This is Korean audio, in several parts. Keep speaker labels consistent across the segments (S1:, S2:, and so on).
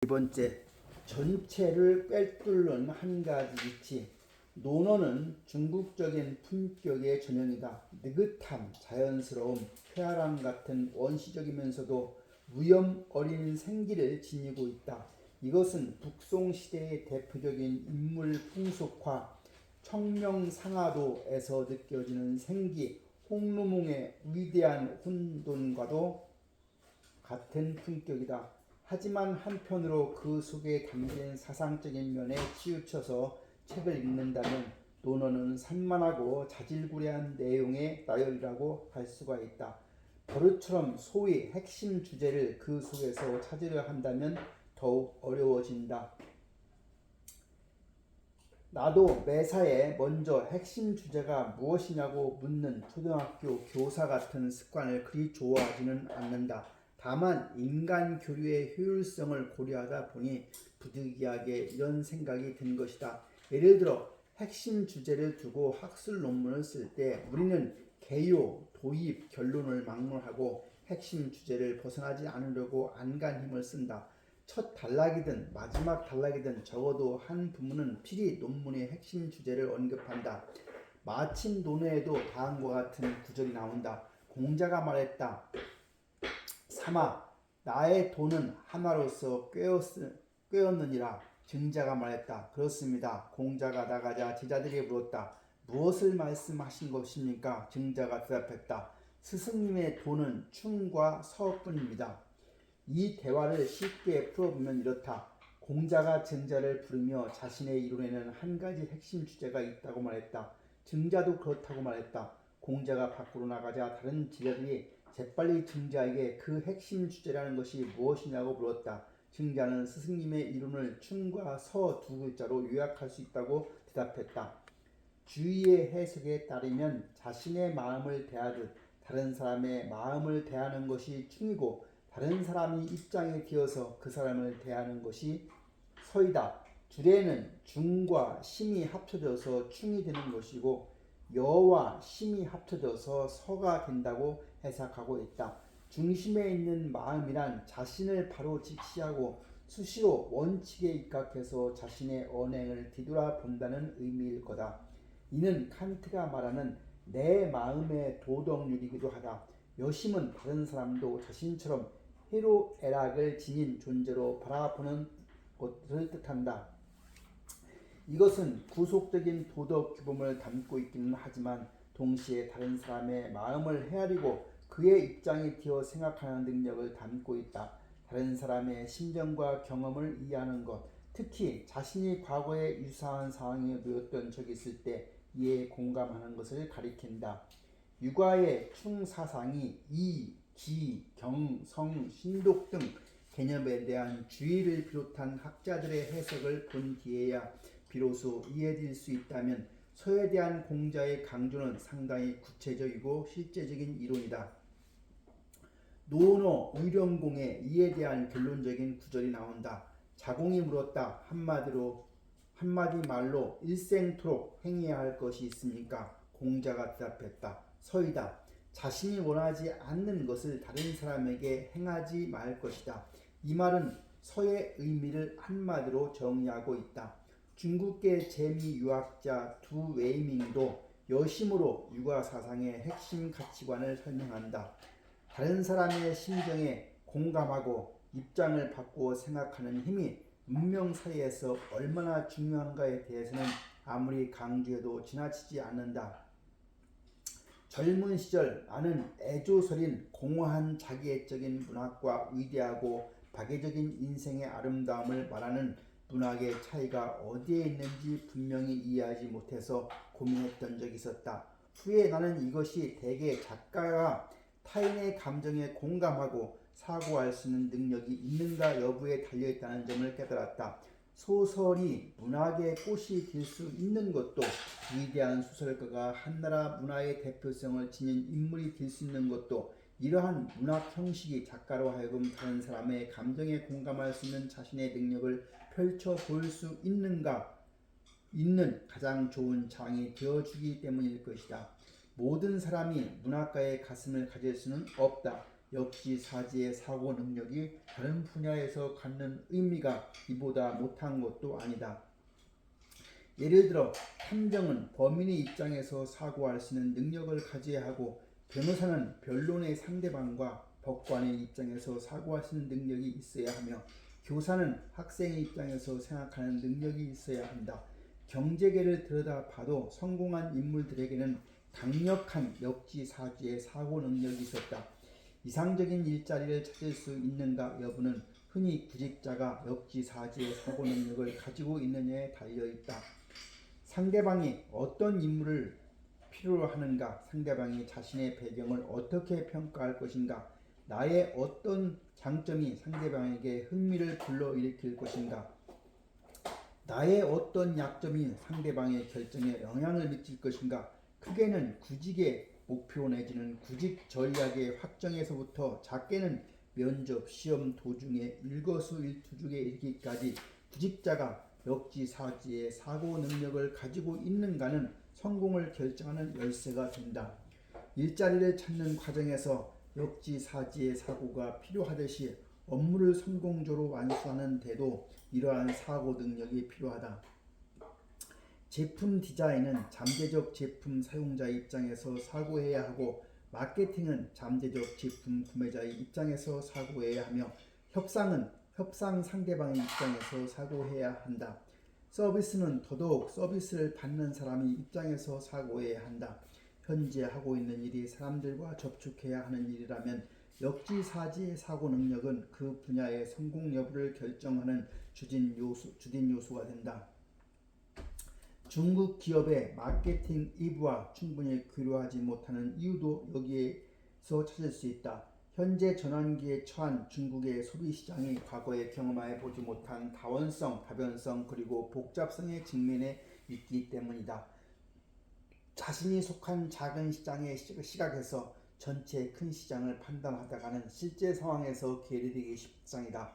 S1: 네 번째, 전체를 꿰뚫는 한 가지 이치. 논어는 중국적인 품격의 전형이다. 느긋함, 자연스러움, 쾌활함 같은 원시적이면서도 무염 어린 생기를 지니고 있다. 이것은 북송시대의 대표적인 인물 풍속화, 청명상하도에서 느껴지는 생기, 홍루몽의 위대한 혼돈과도 같은 품격이다. 하지만 한편으로 그 속에 담긴 사상적인 면에 치우쳐서 책을 읽는다면 논어는 산만하고 자질구레한 내용의 나열이라고 할 수가 있다. 버릇처럼 소위 핵심 주제를 그 속에서 찾으려 한다면 더욱 어려워진다. 나도 매사에 먼저 핵심 주제가 무엇이냐고 묻는 초등학교 교사 같은 습관을 그리 좋아하지는 않는다. 다만 인간 교류의 효율성을 고려하다 보니 부득이하게 이런 생각이 든 것이다. 예를 들어 핵심 주제를 두고 학술 논문을 쓸 때 우리는 개요, 도입, 결론을 막론하고 핵심 주제를 벗어나지 않으려고 안간 힘을 쓴다. 첫 단락이든 마지막 단락이든 적어도 한 부문은 필히 논문의 핵심 주제를 언급한다. 마침 논어에도 다음과 같은 구절이 나온다. 공자가 말했다. 삼아 나의 돈은 하나로서 꿰었느니라. 증자가 말했다. 그렇습니다. 공자가 나가자 제자들이 물었다. 무엇을 말씀하신 것입니까? 증자가 대답했다. 스승님의 돈은 충과 서뿐입니다. 이 대화를 쉽게 풀어보면 이렇다. 공자가 증자를 부르며 자신의 이론에는 한 가지 핵심 주제가 있다고 말했다. 증자도 그렇다고 말했다. 공자가 밖으로 나가자 다른 제자들이 재빨리 증자에게 그 핵심 주제라는 것이 무엇이냐고 물었다. 증자는 스승님의 이론을 충과 서 두 글자로 요약할 수 있다고 대답했다. 주의의 해석에 따르면 자신의 마음을 대하듯 다른 사람의 마음을 대하는 것이 충이고 다른 사람이 입장에 들어서 그 사람을 대하는 것이 서이다. 주례는 중과 심이 합쳐져서 충이 되는 것이고 여와 심이 합쳐져서 서가 된다고 해석하고 있다. 중심에 있는 마음이란 자신을 바로 직시하고 수시로 원칙에 입각해서 자신의 언행을 뒤돌아본다는 의미일 거다. 이는 칸트가 말하는 내 마음의 도덕률이기도 하다. 여심은 다른 사람도 자신처럼 희로애락을 지닌 존재로 바라보는 것을 뜻한다. 이것은 구속적인 도덕 규범을 담고 있기는 하지만 동시에 다른 사람의 마음을 헤아리고 그의 입장에 들어 생각하는 능력을 담고 있다. 다른 사람의 심정과 경험을 이해하는 것, 특히 자신이 과거에 유사한 상황에 놓였던 적이 있을 때 이에 공감하는 것을 가리킨다. 육아의 충사상이 이, 기, 경, 성, 신독 등 개념에 대한 주의를 비롯한 학자들의 해석을 본 뒤에야 비로소 이해될 수 있다면 서에 대한 공자의 강조는 상당히 구체적이고 실제적인 이론이다. 논어 의령공에 이에 대한 결론적인 구절이 나온다. 자공이 물었다. 한마디 말로 일생토록 행해야 할 것이 있습니까? 공자가 대답했다. 서이다. 자신이 원하지 않는 것을 다른 사람에게 행하지 말 것이다. 이 말은 서의 의미를 한마디로 정의하고 있다. 중국계 재미 유학자 두 웨이밍도 여심으로 육아 사상의 핵심 가치관을 설명한다. 다른 사람의 심정에 공감하고 입장을 바꾸어 생각하는 힘이 문명 사이에서 얼마나 중요한가에 대해서는 아무리 강조해도 지나치지 않는다. 젊은 시절 나는 애조설인 공허한 자기애적인 문학과 위대하고 박애적인 인생의 아름다움을 말하는 문학의 차이가 어디에 있는지 분명히 이해하지 못해서 고민했던 적이 있었다. 후에 나는 이것이 대개 작가가 타인의 감정에 공감하고 사고할 수 있는 능력이 있는가 여부에 달려있다는 점을 깨달았다. 소설이 문학의 꽃이 될 수 있는 것도 위대한 소설가가 한나라 문화의 대표성을 지닌 인물이 될 수 있는 것도 이러한 문학 형식이 작가로 하여금 다른 사람의 감정에 공감할 수 있는 자신의 능력을 펼쳐 보일 수 있는 가장 좋은 장이 되어주기 때문일 것이다. 모든 사람이 문학가의 가슴을 가질 수는 없다. 역지사지의 사고 능력이 다른 분야에서 갖는 의미가 이보다 못한 것도 아니다. 예를 들어 탐정은 범인의 입장에서 사고할 수 있는 능력을 가져야 하고, 변호사는 변론의 상대방과 법관의 입장에서 사고할 수 있는 능력이 있어야 하며, 교사는 학생의 입장에서 생각하는 능력이 있어야 한다. 경제계를 들여다봐도 성공한 인물들에게는 강력한 역지사지의 사고 능력이 있었다. 이상적인 일자리를 찾을 수 있는가 여부는 흔히 구직자가 역지사지의 사고 능력을 가지고 있느냐에 달려있다. 상대방이 어떤 인물을 필요로 하는가, 상대방이 자신의 배경을 어떻게 평가할 것인가, 나의 어떤 장점이 상대방에게 흥미를 불러일으킬 것인가, 나의 어떤 약점이 상대방의 결정에 영향을 미칠 것인가, 크게는 구직의 목표 내지는 구직 전략의 확정에서부터 작게는 면접, 시험 도중에 일거수일투족에 이르기까지 구직자가 역지사지의 사고 능력을 가지고 있는가는 성공을 결정하는 열쇠가 된다. 일자리를 찾는 과정에서 역지사지의 사고가 필요하듯이 업무를 성공적으로 완수하는 데도 이러한 사고 능력이 필요하다. 제품 디자인은 잠재적 제품 사용자의 입장에서 사고해야 하고, 마케팅은 잠재적 제품 구매자의 입장에서 사고해야 하며, 협상은 협상 상대방의 입장에서 사고해야 한다. 서비스는 더더욱 서비스를 받는 사람의 입장에서 사고해야 한다. 현재 하고 있는 일이 사람들과 접촉해야 하는 일이라면 역지사지의 사고 능력은 그 분야의 성공 여부를 결정하는 주된 요소가 된다. 중국 기업의 마케팅 이부와 충분히 교류하지 못하는 이유도 여기에서 찾을 수 있다. 현재 전환기에 처한 중국의 소비시장이 과거에 경험해 보지 못한 다원성, 다변성 그리고 복잡성에 직면해 있기 때문이다. 자신이 속한 작은 시장의 시각에서 전체 큰 시장을 판단하다가는 실제 상황에서 괴리되기 십상이다.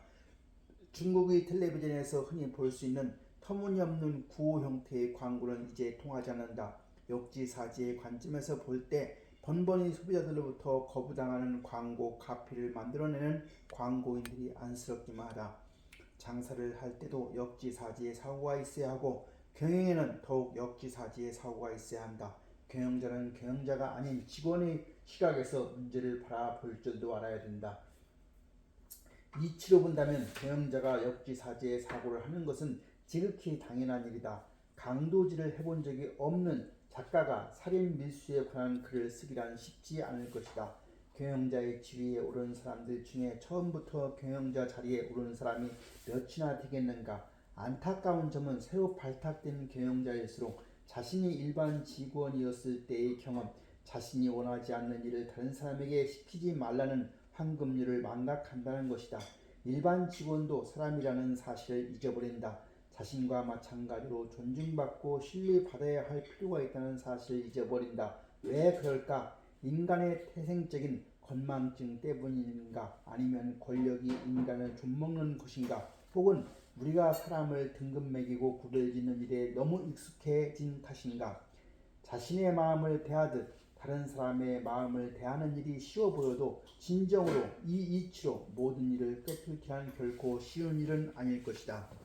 S1: 중국의 텔레비전에서 흔히 볼 수 있는 터무니없는 구호 형태의 광고는 이제 통하지 않는다. 역지사지의 관점에서 볼 때 번번이 소비자들로부터 거부당하는 광고 카피를 만들어내는 광고인들이 안쓰럽기만 하다. 장사를 할 때도 역지사지의 사고가 있어야 하고, 경영에는 더욱 역지사지의 사고가 있어야 한다. 경영자는 경영자가 아닌 직원의 시각에서 문제를 바라볼 줄도 알아야 된다. 이치로 본다면 경영자가 역지사지의 사고를 하는 것은 지극히 당연한 일이다. 강도질을 해본 적이 없는 작가가 살인 밀수에 관한 글을 쓰기란 쉽지 않을 것이다. 경영자의 지위에 오른 사람들 중에 처음부터 경영자 자리에 오른 사람이 몇이나 되겠는가. 안타까운 점은 새로 발탁된 경영자일수록 자신이 일반 직원이었을 때의 경험, 자신이 원하지 않는 일을 다른 사람에게 시키지 말라는 황금률을 망각한다는 것이다. 일반 직원도 사람이라는 사실을 잊어버린다. 자신과 마찬가지로 존중받고 신뢰받아야 할 필요가 있다는 사실을 잊어버린다. 왜 그럴까? 인간의 태생적인 건망증 때문인가? 아니면 권력이 인간을 좀먹는 것인가? 혹은 우리가 사람을 등급 매기고 구별짓는 일에 너무 익숙해진 탓인가? 자신의 마음을 대하듯 다른 사람의 마음을 대하는 일이 쉬워 보여도 진정으로 이 이치로 모든 일을 꿰뚫기란 결코 쉬운 일은 아닐 것이다.